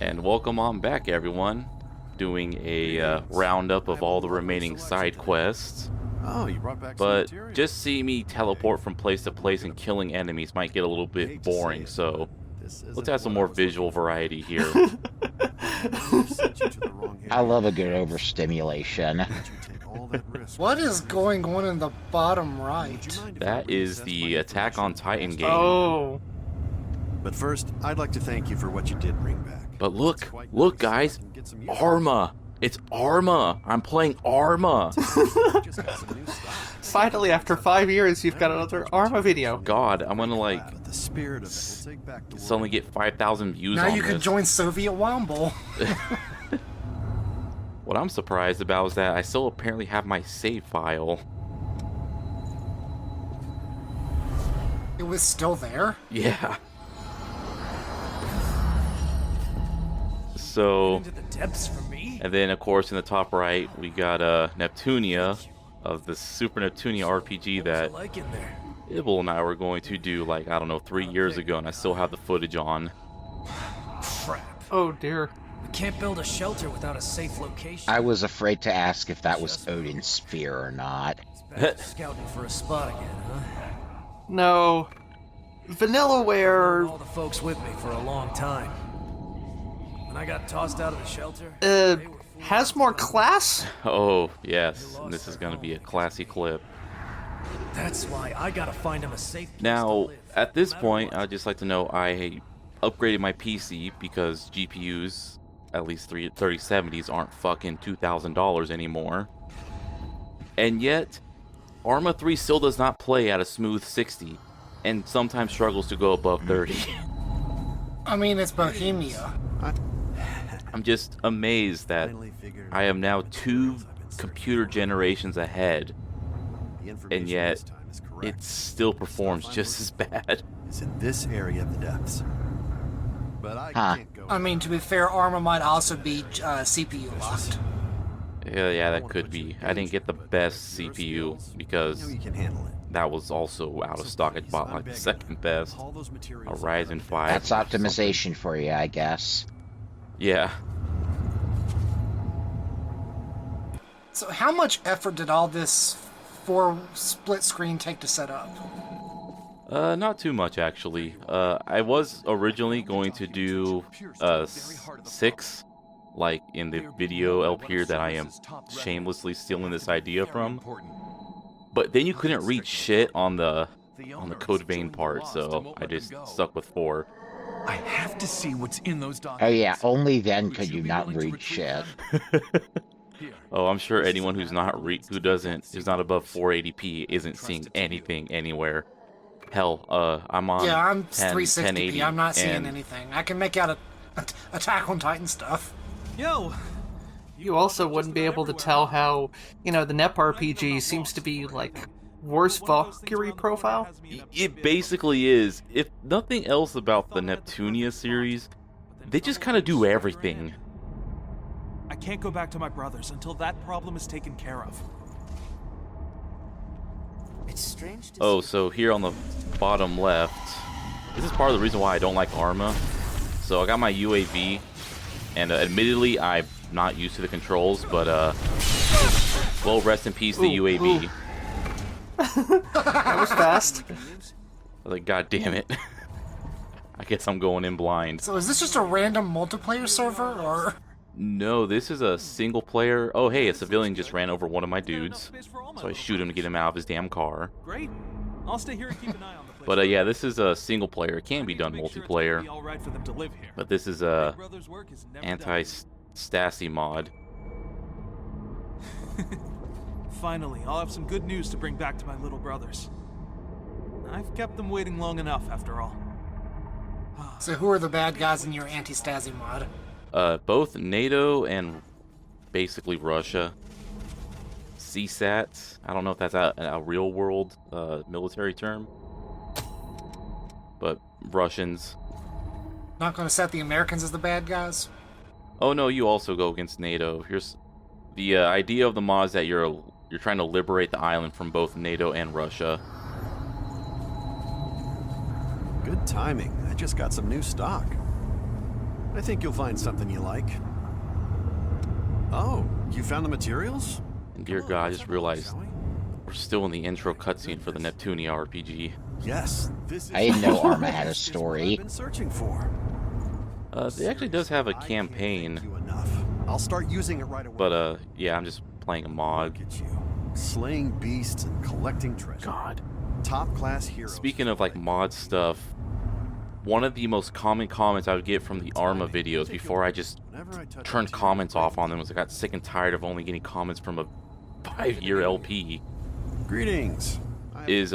And welcome on back, everyone. Doing a roundup of all the remaining side quests. Oh, you brought back some But material. just see me teleport from place to place and killing enemies might get a little bit boring, so let's add some more visual variety here. I love a good overstimulation. What is going on in the bottom right? That is the Attack on Titan game. Oh. But first, I'd like to thank you for what you did bring back. But look guys, Arma. It's Arma. I'm playing Arma. Finally, after 5 years, you've got another Arma video. God, I'm gonna But the spirit of it will take back the suddenly world. get 5,000 views Now on you can this. join Soviet Womble. What I'm surprised about is that I still apparently have my save file. It was still there? Yeah. So, Into the depths for me? and then of course in the top right we got Neptunia of the Super Neptunia RPG that Like in there. Ibble and I were going to do like, I don't know, 3 years ago, and I still have the footage on. Crap. Oh dear. We can't build a shelter without a safe location. I was afraid to ask if that was Odin's spear or not. It's back to scouting for a spot again, huh? No. All Vanillaware the folks with me for a long time. When I got tossed out of the shelter, they were has more class? Oh, yes, and this is going to be a classy clip. That's why I gotta find him a safe place to Now, live, at this no matter point, what. I'd just like to know I upgraded my PC because GPUs, at least 3070s, aren't fucking $2,000 anymore. And yet, Arma 3 still does not play at a smooth 60, and sometimes struggles to go above 30. I mean, it's Bohemia. I'm just amazed that I am now 2 computer generations ahead, and yet it still performs just as bad. It's in this area of the depths. But I Huh. can't go. I mean, to be fair, Arma might also be CPU locked. Yeah, that could be. I didn't get the best CPU You know because you can handle it. that was also out of stock. I bought like the second best, Haul those a materials Ryzen 5. That's optimization for you, I guess. Yeah. So how much effort did all this 4 split screen take to set up? Not too much actually. I was originally going to do 6, like in the video LP here that I am shamelessly stealing this idea from. But then you couldn't read shit on the code vein part, so I just stuck with 4. I have to see what's in those Oh documents. yeah, only then could you not read shit. Oh, I'm sure anyone who's not who's not above 480p isn't seeing anything anywhere. Hell, I'm on Yeah, I'm 10, 360p. 1080, I'm not seeing and anything. I can make out Attack on Titan stuff. Yo, You also wouldn't be able to tell how, the NEP RPG seems to be, like, worse Valkyrie profile. It basically is. If nothing else about the Neptunia series, they just kind of do everything. I can't go back to my brothers until that problem is taken care of. it's strange to Oh, so here on the bottom left, this is part of the reason why I don't like Arma. So I got my UAV, and admittedly, I'm not used to the controls, but well, rest in peace, the Ooh, UAV. ooh. That was fast. I was like, God damn it. I guess I'm going in blind. So is this just a random multiplayer server, or...? No, this is a single player. Oh, hey, a civilian just ran over one of my dudes. So I shoot him to get him out of his damn car. Great. I'll stay here and keep an eye on the place. But yeah, this is a single player. It can be done Make sure it's multiplayer. gonna be all right for them to live here. But this is My a brother's work is never done. anti-Stasi mod. Finally, I'll have some good news to bring back to my little brothers. I've kept them waiting long enough, after all. So who are the bad guys in your anti-Stasi mod? Both NATO and basically Russia. CSAT. I don't know if that's a real world military term. But Russians. Not gonna set the Americans as the bad guys? Oh no, you also go against NATO. Here's the idea of the mod is that you're trying to liberate the island from both NATO and Russia. Good timing. I just got some new stock. I think you'll find something you like. Oh, you found the materials? And dear God, I just realized we're still in the intro cutscene for the Neptunia RPG. Yes, this is I didn't know Arma had a This is what story. I've been searching for. It actually does have a I can't campaign, thank you enough. I'll start using it right away. but yeah, I'm just playing a mod. Look at you, slaying beasts and collecting treasure. God. Top class heroes. Speaking of like mod stuff, one of the most common comments I would get from the Arma videos before I just Whenever I touch turned material, comments off on them was I got sick and tired of only getting comments from a 5-year LP. Greetings. Is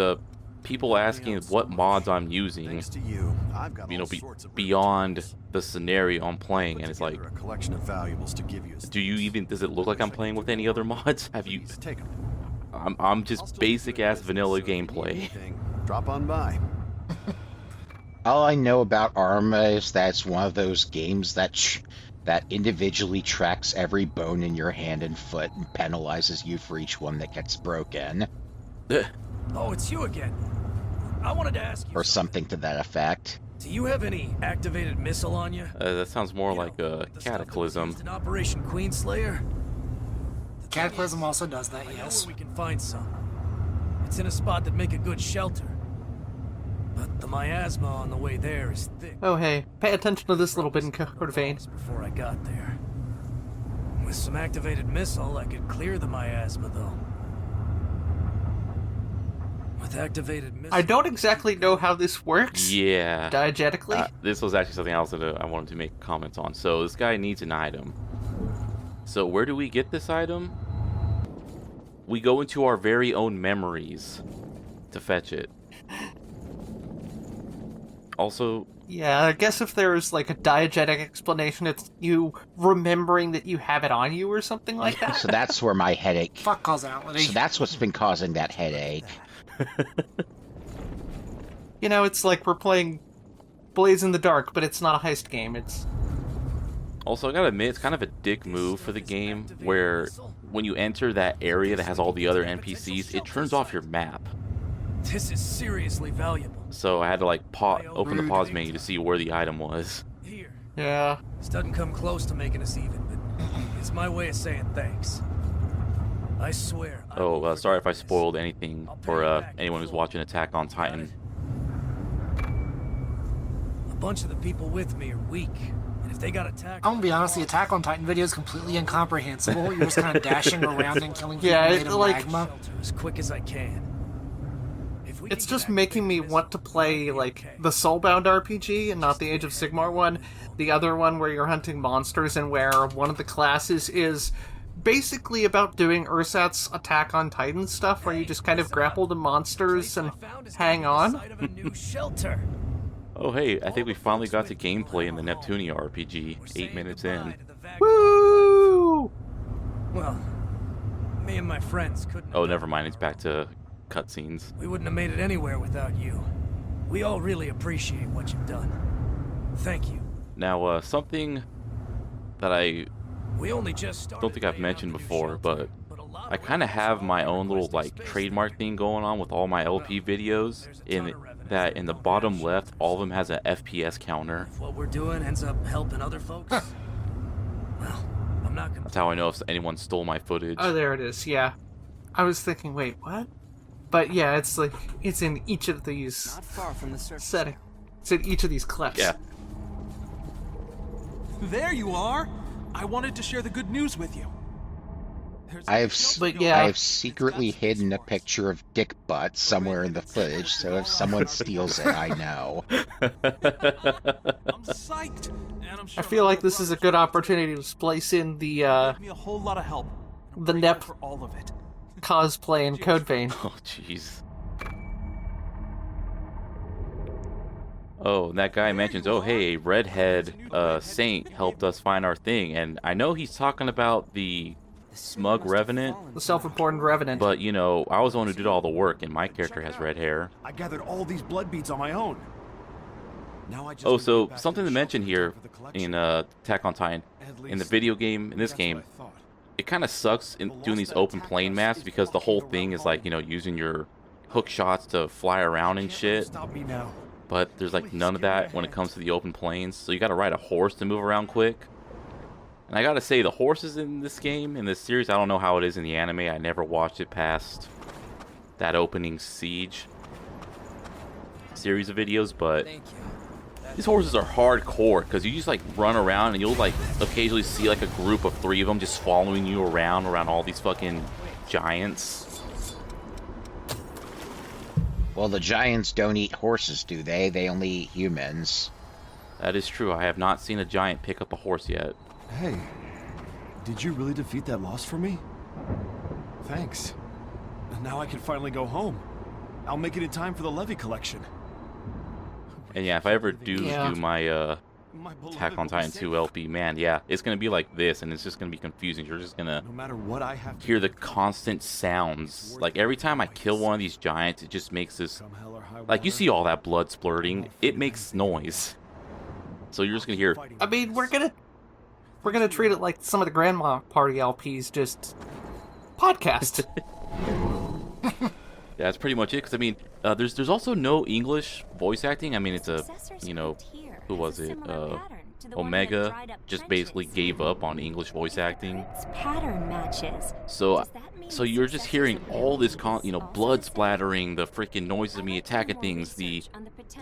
people asking what mods I'm using, Thanks to you, I've got you know, all sorts of beyond the scenario I'm playing, and it's like, a collection of valuables to give you. do you even, does it look like I'm playing with any other mods? Have you, Please take 'em. I'm just basic ass vanilla gameplay. Anything, drop on by. All I know about Arma is that it's one of those games that that individually tracks every bone in your hand and foot and penalizes you for each one that gets broken, Oh, it's you again. I wanted to ask you or something to that effect. Do you have any activated missile on you? That sounds more You know, like a the stuff that was cataclysm. used in Operation Queenslayer? Cataclysm also does that, I know yes. where we can find some. It's in a spot that'd make a good shelter. But the miasma on the way there is thick. Oh hey, pay attention to this little bit in Code Vein. Before I got there. With some activated missile, I could clear the miasma, though. With activated missile... I don't exactly know how this works Yeah. diegetically. This was actually something else that I wanted to make comments on. So this guy needs an item. So where do we get this item? We go into our very own memories to fetch it. Also, Yeah, I guess if there's like a diegetic explanation, it's you remembering that you have it on you or something like that. So that's where my headache. Fuck causality. So that's what's been causing that headache. You know, it's like we're playing Blaze in the Dark, but it's not a heist game. It's I gotta admit, it's kind of a dick move for the game where when you enter that area that has all the other NPCs, it turns off your map. This is seriously valuable. So I had to like open the pause menu to see where the item was. Here. yeah. This doesn't come close to making us even, but it's my way of saying thanks. I swear. I Oh, won't sorry if I forget this. spoiled anything I'll pay for you back in anyone who's full. watching Attack on Titan. A bunch of the people with me are weak, and if they got attacked... I'm gonna be honest, the Attack on Titan video is completely incomprehensible. You're just kind of dashing around and killing people Yeah, made it, of like- magma. Shelter as quick as I can. If we It's can get just making me activated want to missile, play I'll be like okay. the Soulbound RPG and not the Age of Sigmar one. The other one where you're hunting monsters and where one of the classes is basically about doing Ursat's Attack on Titan stuff, where you just kind of grapple the monsters and hang on. Site of a new shelter. Oh hey, I think we finally got to gameplay in the Neptunia RPG, We're 8 saying minutes goodbye in. to the vagabond. Woo! Well, me and my friends couldn't. Oh, have never done mind, it it's back to cutscenes. We wouldn't have made it anywhere without you. We all really appreciate what you've done. Thank you. Now, something that I We only just started don't think I've laying out mentioned the new before, shelter, but a lot I of kind of weapons have are my all own little requesting like space trademark station. thing going on with all my LP videos. In that, in the bottom left, all of them has a FPS counter. If what we're doing ends up helping other folks, well, I'm not gonna. That's how I know if anyone stole my footage. Oh, there it is. Yeah, I was thinking, wait, what? But yeah, it's like it's in each of these settings. It's in each of these clips. Yeah. There you are! I wanted to share the good news with you. There's a I have shelter But going yeah. I on. have secretly hidden a picture of Dick Butt somewhere in the footage, so if someone steals it, I know. I'm psyched, and I'm sure I feel like my this is a brothers good will opportunity to splice in the give me a whole lot of help. the I'm Nep grateful for all of it. cosplay in Code Vein. Oh, jeez. Oh, and that guy mentions, oh, hey, a redhead saint helped us find our thing. And I know he's talking about the smug revenant, The self-important revenant. but, you know, I was the one who did all the work, and my character has red hair. I gathered all these blood beads on my own. Now I just Oh, need to so get back something the to mention shelter here for the collection. in Attack on Titan, At in the least, video game, in this that's game, what I thought. it kind of sucks in doing these open plane maps because the whole thing is like, you know, using your hook shots to fly around and Can't let shit. them Stop me now. but there's like none of that when it comes to the open plains. So you got to ride a horse to move around quick. And I gotta say, the horses in this game, in this series, I don't know how it is in the anime. I never watched it past that opening siege series of videos, but these horses are hardcore because you just like run around and you'll like occasionally see like a group of 3 of them just following you around all these fucking giants. Well, the giants don't eat horses, do they? They only eat humans. That is true. I have not seen a giant pick up a horse yet. Hey, did you really defeat that loss for me? Thanks. Now I can finally go home. I'll make it in time for the levy collection. And yeah, if I ever do Yeah. do my Attack on Titan 2 LP, man, yeah, it's gonna be like this, and it's just gonna be confusing. You're just gonna No matter what I have to hear the constant sounds. Like every time I kill one of these giants, it just makes this. come hell or high Like you water, see all that blood splurting, it makes noise. So you're just gonna hear. I mean, we're gonna treat it like some of the Grandma Party LPs, just podcast. Yeah, that's pretty much it. Because I mean, there's also no English voice acting. I mean, it's a, you know, who was it? Omega just basically gave up on English voice acting. Pattern matches. So you're just hearing all this, blood splattering, the freaking noises of me attacking things, the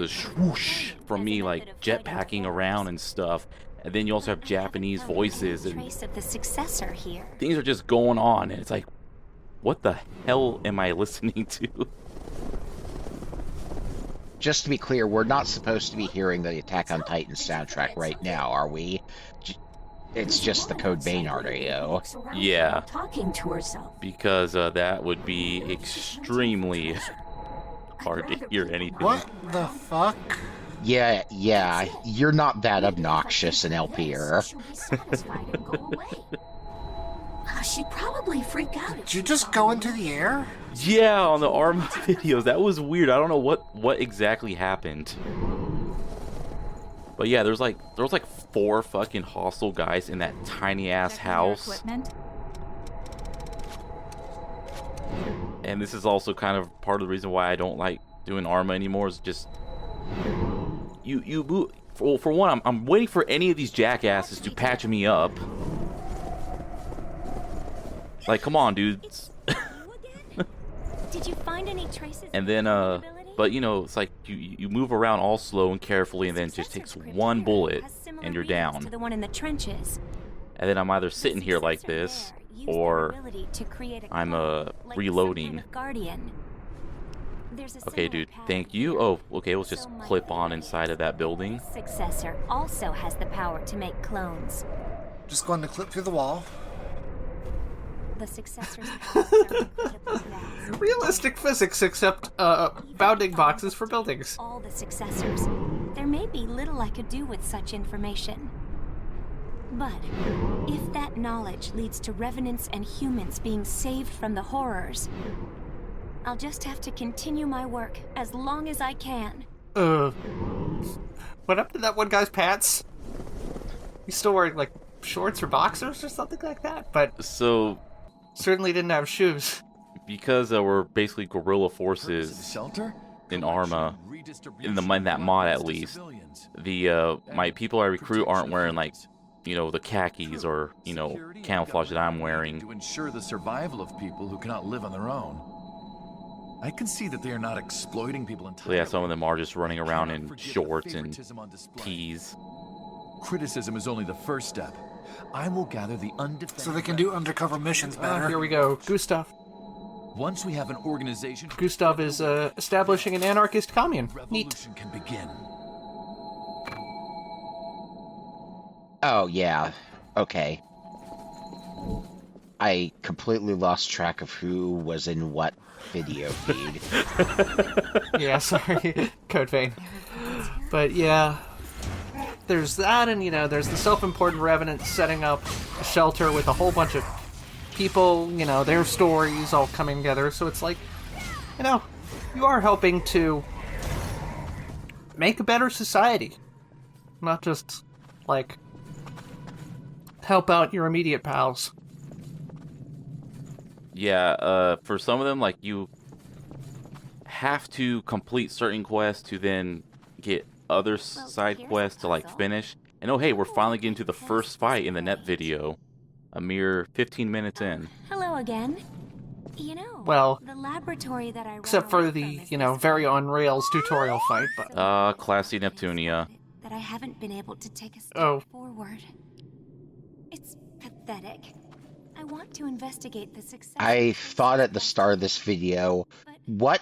swoosh from me like jetpacking around and stuff. And then you also have Japanese voices and Trace of the successor here. things are just going on, and it's like, what the hell am I listening to? Just to be clear, we're not supposed to be hearing the Attack on Titan soundtrack right now, are we? It's just the Code Vein audio. Yeah, Talking to herself. because that would be extremely hard to hear anything. What the fuck? Yeah, you're not that obnoxious an LPer. She'll be satisfied and go away. She'd probably freak out. Did you just go into the air? Yeah, on the Arma videos, that was weird. I don't know what exactly happened. But yeah, there was like 4 fucking hostile guys in that tiny ass house. And this is also kind of part of the reason why I don't like doing Arma anymore. Is just you move. For one, I'm waiting for any of these jackasses to patch me up. Like, come on, dude. Did you find any traces? And then, but you know, it's like you move around all slow and carefully, and then it just takes one bullet, and you're down. To the one in the trenches. And then I'm either sitting here like this, or I'm reloading. Okay, dude, thank you. Oh, okay, let's just clip on inside of that building. Successor also has the power to make clones. Just going to clip through the wall. The successor's powers are incredibly vast. Realistic physics, except bounding boxes for buildings. All the successors. There may be little I could do with such information. But if that knowledge leads to revenants and humans being saved from the horrors, I'll just have to continue my work as long as I can. What happened to that one guy's pants? He's still wearing, like, shorts or boxers or something like that, but So, certainly didn't have shoes. because we're basically guerrilla forces shelter? in Arma, in that mod at least, the my people I recruit aren't wearing like, you know, the khakis or, you know, camouflage that I'm wearing. To ensure the survival of people who cannot live on their own. I can see that they are not exploiting people So entirely. yeah, some of them are just running around in Cannot forget shorts the and favoritism on display. tees. Criticism is only the first step. I will gather the undefended. So they can do undercover missions better. Here we go. Gustav. Once we have an organization, Gustav is establishing an anarchist commune. Neat. revolution can begin. Oh, yeah. Okay. I completely lost track of who was in what video feed. Yeah, sorry. Code Vein. But yeah, there's that, and you know, there's the self-important revenant setting up a shelter with a whole bunch of people, you know, their stories all coming together. So it's like, you know, you are helping to make a better society. Not just, like, help out your immediate pals. Yeah, for some of them, like, you have to complete certain quests to then get other side quests to like finish. And oh hey, we're finally getting to the first fight in the net video. A mere 15 minutes in. Hello again. You know, Well, the laboratory that I except for the, very on rails tutorial fight, but... Classy Neptunia. That I haven't been able to take a step forward. It's pathetic. I want to investigate the success. I thought at the start of this video, what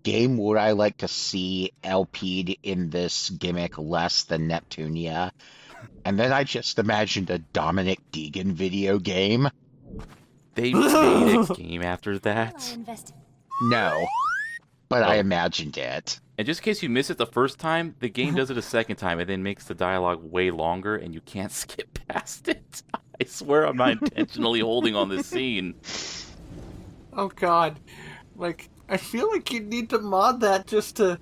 game would I like to see LP'd in this gimmick less than Neptunia? And then I just imagined a Dominic Deegan video game. They made a game after that. No, but I imagined it. And just in case you miss it the first time, the game does it a second time and then makes the dialogue way longer and you can't skip past it. I swear I'm not intentionally holding on this scene. Oh god. Like, I feel like you need to mod that just to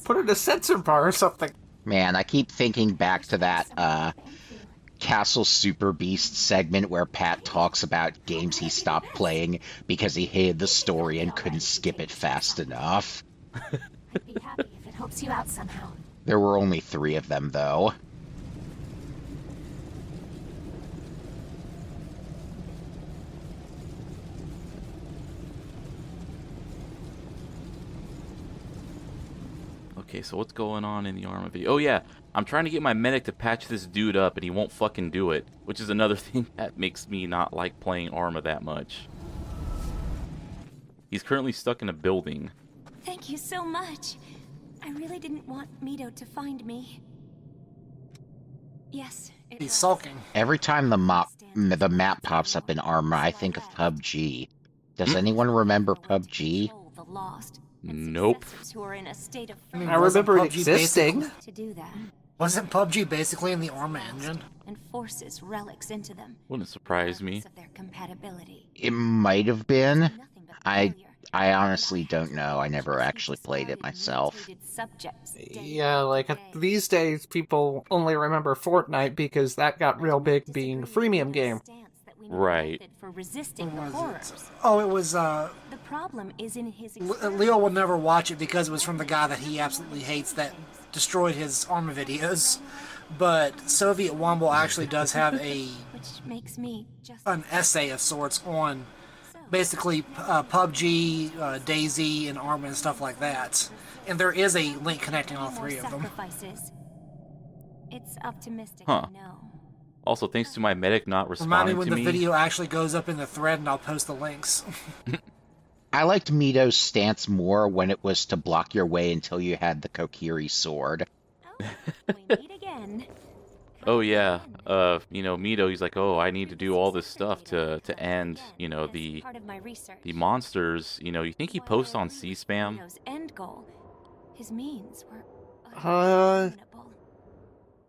put in a censor bar or something. Man, I keep thinking back to that Castle Super Beast segment where Pat talks about games he stopped playing because he hated the story and couldn't skip it fast enough. I'd be happy if it helps you out somehow. There were only 3 of them, though. Okay, so what's going on in the Arma video? Oh yeah, I'm trying to get my medic to patch this dude up and he won't fucking do it. Which is another thing that makes me not like playing Arma that much. He's currently stuck in a building. Thank you so much. I really didn't want Mito to find me. Yes, He's sulking. Every time the map pops up in Arma, I think of PUBG. Does anyone remember PUBG? The lost. Nope. Who are in a state of I remember it existing. to do that. Wasn't PUBG basically in the Arma engine? And forces relics into them. Wouldn't surprise me. Of their compatibility. It might have been. Nothing but failure. I honestly don't know. I never actually played it myself. Yeah, like these days people only remember Fortnite because that got real big being a freemium game. Right. For resisting the horrors. Oh, it was, The problem is in his Leo will never watch it because it was from the guy that he absolutely hates that destroyed his Arma videos. But Soviet Womble actually does have which makes me just an essay of sorts on basically PUBG, DayZ, and Arma and stuff like that. And there is a link connecting all 3 of them. It's optimistic, Huh. I know. Also, thanks to my medic not Remind me responding when to the me. video actually goes up in the thread and I'll post the links. I liked Mito's stance more when it was to block your way until you had the Kokiri sword. Oh, we meet again. Oh yeah, Mito, he's like, oh, I need to do all this stuff to end, the Part of my research. monsters. You think he posts on C-spam? Mito's end goal. His means were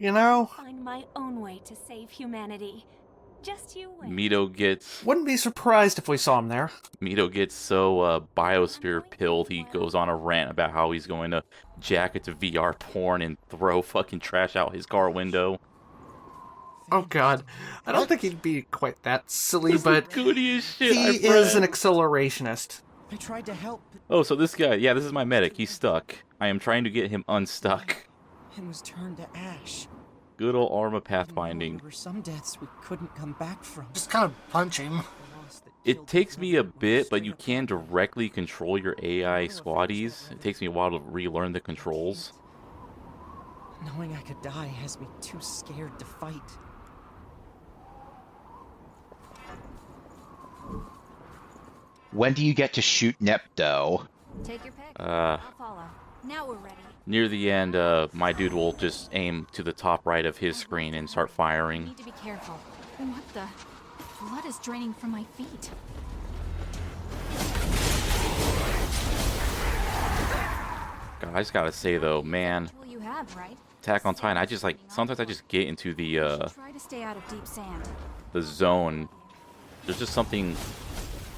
Find my own way to save humanity. Just you wait. Mito gets Wouldn't be surprised if we saw him there. so biosphere pilled, he goes on a rant about how he's going to jack it to VR porn and throw fucking trash out his car window. Oh god. I don't think he'd be quite that silly, but Goody as shit. he is an accelerationist. I tried to help, but Oh, so this guy, yeah, this is my medic. He's stuck. I am trying to get him unstuck. and was turned to ash. Good old Arma pathfinding. There were some deaths we couldn't come back from. Just kind of punch him. It takes me a bit, but you can directly control your AI squaddies. It takes me a while to relearn the controls. Knowing I could die has me too scared to fight. When do you get to shoot Nepto? Take your pick. Uh, I'll follow. Now we're ready. Near the end, my dude will just aim to the top right of his screen and start firing. Need to be careful. What the? Blood is draining from my feet. God, I just gotta say though, man, Tool you have, right? Attack on Titan, sometimes I just get into Try to stay out of deep sand. the zone. There's just something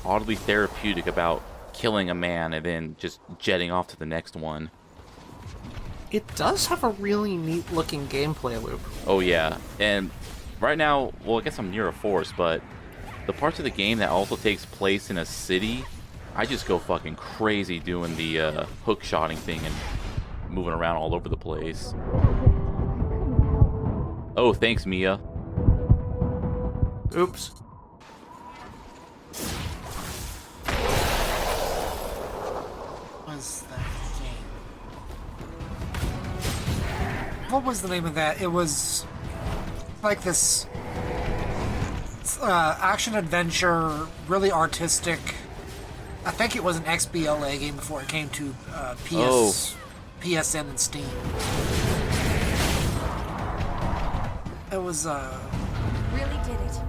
oddly therapeutic about killing a man and then just jetting off to the next one. It does have a really neat looking gameplay loop. Oh yeah, and right now, well, I guess I'm near a forest, but the parts of the game that also takes place in a city, I just go fucking crazy doing the hook shotting thing and moving around all over the place. Oh, thanks, Mia. Oops. Was that game? What was the name of that? It was like this action adventure, really artistic. I think it was an XBLA game before it came to PSN and Steam. It was Really did it.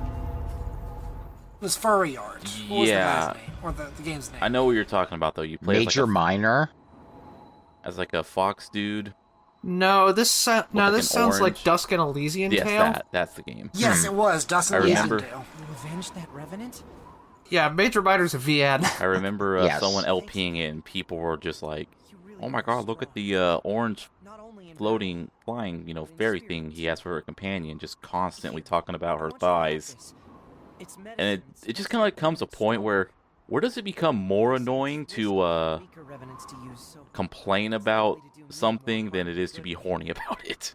It was furry art. What was the Yeah. guy's name? Or the game's name? I know what you're talking about, though. You play Major Minor. as like a fox dude. No, this sounds orange. like Dusk and Elysian Yes, Tale. that's the game. Yes, it was. Dustin I Elysian remember. Tale. You avenged that revenant? Yeah, Major Minor's a VN. I remember Yes. someone LPing it, and people were just like, "Oh my god, look at the orange floating, flying, fairy thing he has for her companion," just constantly talking about her thighs. And it just kind of like comes a point where does it become more annoying to complain about something than it is to be horny about it?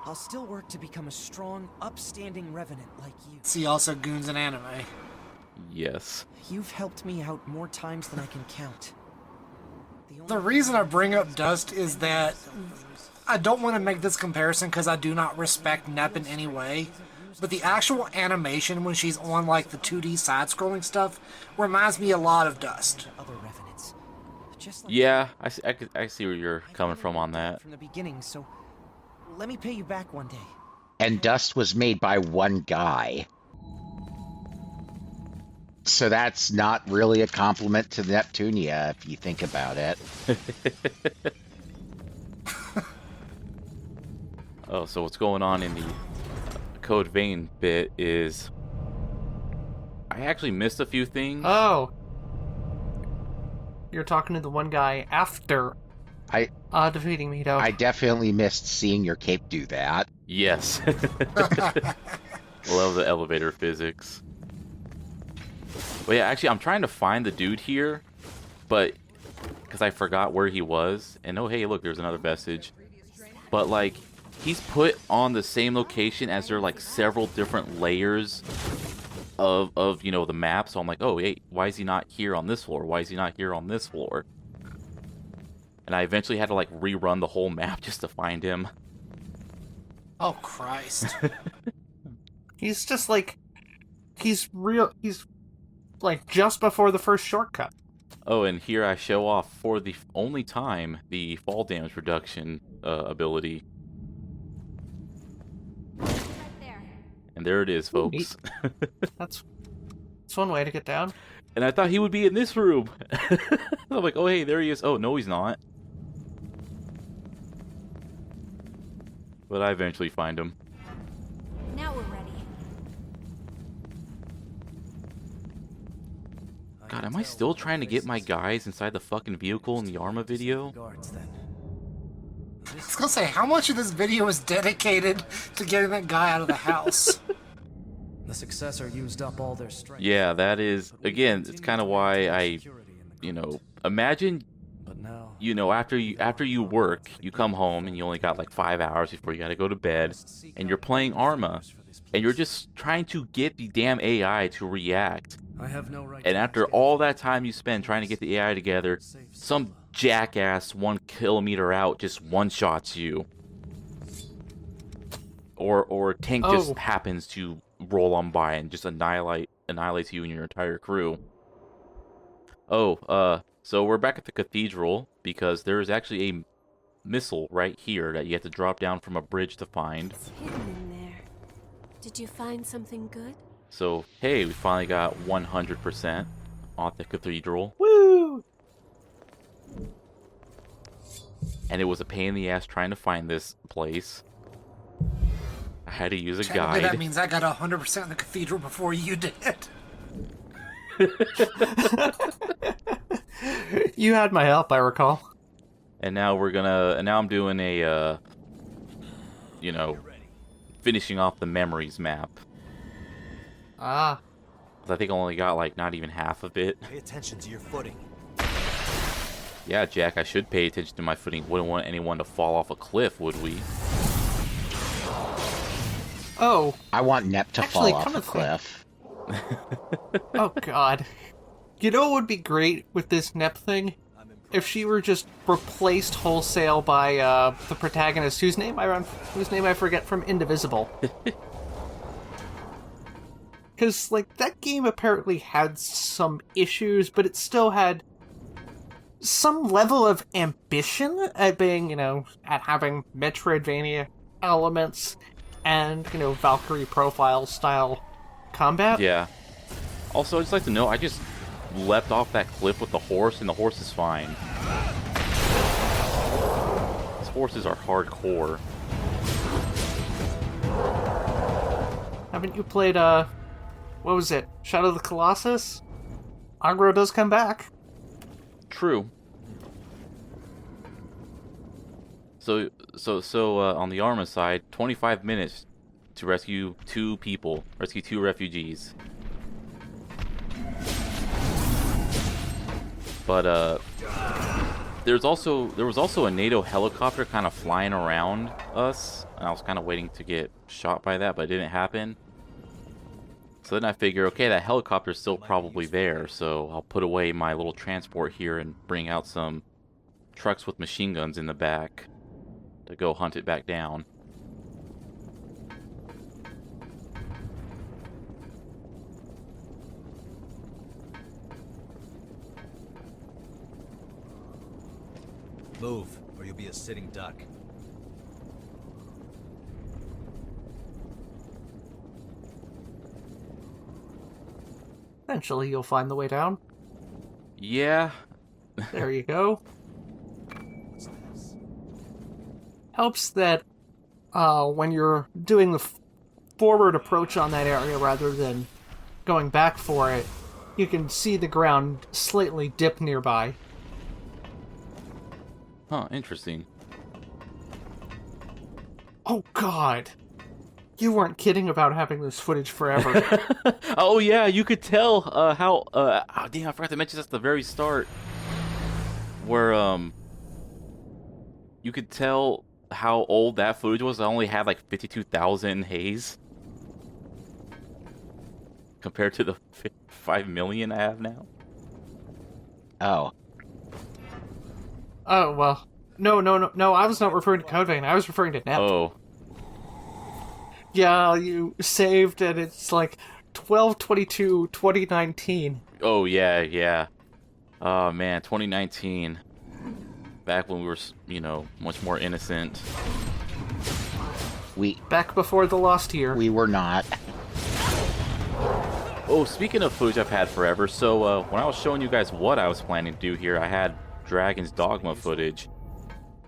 I'll still work to become a strong, upstanding revenant like you. See also Goons and Anime. Yes. You've helped me out more times than I can count. The reason I bring up Dust is that I don't want to make this comparison because I do not respect Nep in any way, but the actual animation when she's on like the 2D side-scrolling stuff reminds me a lot of Dust. Other revenants. Just like Yeah, I see where you're coming from on that. from the beginning, so let me pay you back one day. And Dust was made by one guy. So that's not really a compliment to Neptunia, if you think about it. Oh, so what's going on in the Code Vein bit is I actually missed a few things. Oh. You're talking to the one guy after defeating Mito. I definitely missed seeing your cape do that. Yes. Love the elevator physics. But yeah, actually, I'm trying to find the dude here, but because I forgot where he was. And oh, hey, look, there's another vestige. But like, he's put on the same location as there are like several different layers of the map. So I'm like, oh, hey, why is he not here on this floor? Why is he not here on this floor? And I eventually had to like rerun the whole map just to find him. Oh, Christ. He's just like, he's like just before the first shortcut. Oh, and here I show off for the only time the fall damage reduction ability. And there it is, folks. That's one way to get down. And I thought he would be in this room. I'm like, oh, hey, there he is. Oh, no, he's not. But I eventually find him. Now we're ready. God, am I still trying to get my guys inside the fucking vehicle in the Arma video? I was gonna say, how much of this video is dedicated to getting that guy out of the house? The successor used up all their strength. Yeah, that is, again, it's kind of why I, imagine, after you work, you come home and you only got like 5 hours before you gotta go to bed, and you're playing Arma, and you're just trying to get the damn AI to react. I have no right. And after all that time you spend trying to get the AI together, some jackass 1 kilometer out just one-shots you. Or a tank just happens to roll on by and just annihilates you and your entire crew. Oh, so we're back at the cathedral because there is actually a missile right here that you have to drop down from a bridge to find. It's hidden in there. Did you find something good? So, hey, we finally got 100% on the cathedral. Woo! And it was a pain in the ass trying to find this place. I had to use a Technically, guide. that means I got 100% in the cathedral before you did. You had my help, I recall. And now I'm doing a, finishing off the memories map. Ah. 'Cause I think I only got like not even half of it. Pay attention to your footing. Yeah, Jack, I should pay attention to my footing. Wouldn't want anyone to fall off a cliff, would we? Oh. I want Nep to Actually, fall off come a to think- cliff. Oh, God. You know what would be great with this Nep thing? If she were just replaced wholesale by the protagonist, whose name I forget from Indivisible. Because, like, that game apparently had some issues, but it still had some level of ambition at being, at having Metroidvania elements and, Valkyrie profile style combat. Yeah. Also, I'd just like to know, I just leapt off that cliff with the horse, and the horse is fine. These horses are hardcore. Haven't you played, what was it? Shadow of the Colossus? Agro does come back. True. So, on the Arma side, 25 minutes to rescue 2 refugees. But there was also a NATO helicopter kind of flying around us, and I was kind of waiting to get shot by that, but it didn't happen. So then I figure, okay, that helicopter's still probably there, so I'll put away my little transport here and bring out some trucks with machine guns in the back to go hunt it back down. Move, or you'll be a sitting duck. Eventually you'll find the way down. Yeah. There you go. Helps that when you're doing the forward approach on that area rather than going back for it, you can see the ground slightly dip nearby. Huh, interesting. Oh, God. You weren't kidding about having this footage forever. Oh, yeah, you could tell how... oh, damn, I forgot to mention this at the very start. Where, you could tell how old that footage was. I only had, like, 52,000 haze. Compared to the 5 million I have now. Oh. Oh, well. No, I was not referring to Code Vein. I was referring to Nep. Oh. Yeah, you saved, and it's like 12/22/2019. Oh, yeah. Oh, man, 2019. Back when we were, much more innocent. Back before the lost year. We were not. Oh, speaking of footage I've had forever, so when I was showing you guys what I was planning to do here, I had Dragon's Dogma footage.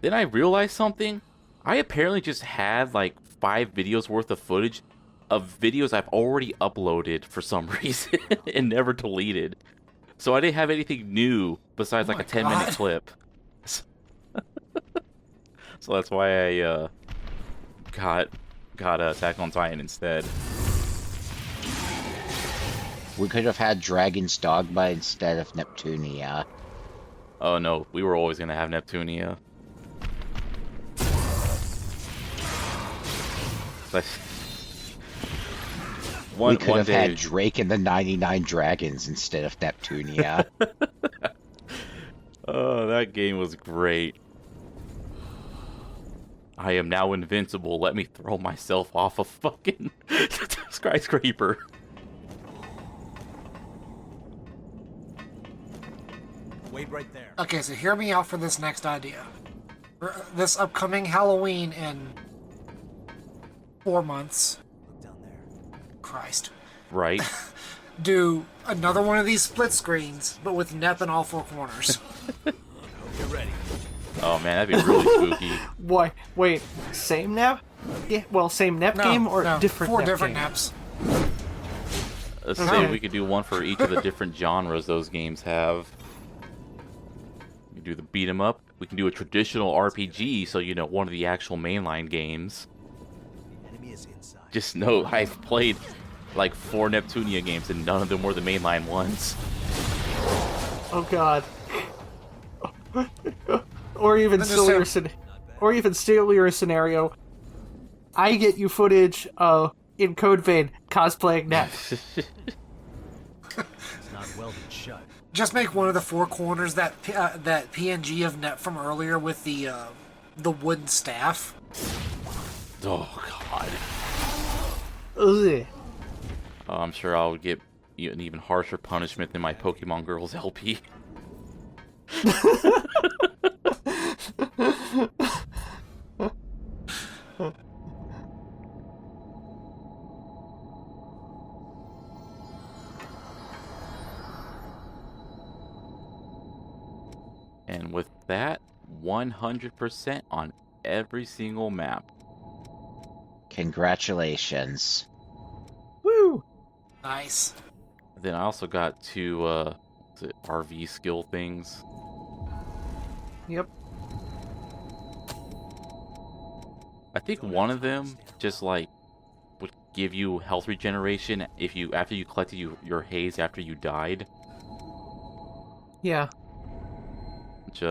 Then I realized something. I apparently just had like 5 videos worth of footage of videos I've already uploaded for some reason and never deleted. So I didn't have anything new besides like a 10-minute clip. So that's why I got Attack on Titan instead. We could have had Dragon's Dogma instead of Neptunia. Oh no, we were always gonna have Neptunia. But we could have had Drake and the 99 Dragons instead of Neptunia. Oh, that game was great. I am now invincible. Let me throw myself off a fucking skyscraper. Wait right there. Okay, so hear me out for this next idea. For this upcoming Halloween in 4 months. Look down there. Christ. Right. Do another one of these split screens, but with Nep in all 4 corners. Get ready. Oh man, that'd be really spooky. Why? Wait, same Nep? Yeah, well, same Nep game or different 4 Nep different game? Neps. Let's say we could do one for each of the different genres those games have. We do the beat 'em up. We can do a traditional RPG, so one of the actual mainline games. The enemy is inside. Just know I've played like 4 Neptunia games and none of them were the mainline ones. Oh god. Or even Then just sillier, say- or even sillier scenario. I get you footage in Code Vein cosplaying Nep. It's not welded shut. Just make one of the four corners that that PNG of Net from earlier with the wooden staff. Oh God. Ugh. I'm sure I'll get an even harsher punishment than my Pokemon Girls LP. And with that, 100% on every single map. Congratulations. Woo! Nice. Then I also got two what's it, RV skill things. Yep. I think one of them just like would give you health regeneration if you after you collected your haze after you died. Yeah. Which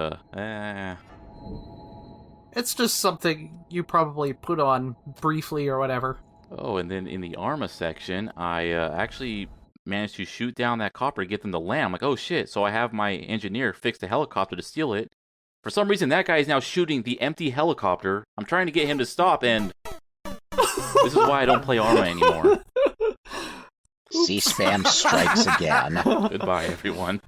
It's just something you probably put on briefly or whatever. Oh, and then in the Arma section, I actually managed to shoot down that copper and get them to land. I'm like, oh shit! So I have my engineer fix the helicopter to steal it. For some reason, that guy is now shooting the empty helicopter. I'm trying to get him to stop, and this is why I don't play Arma anymore. C-spam strikes again. Goodbye, everyone.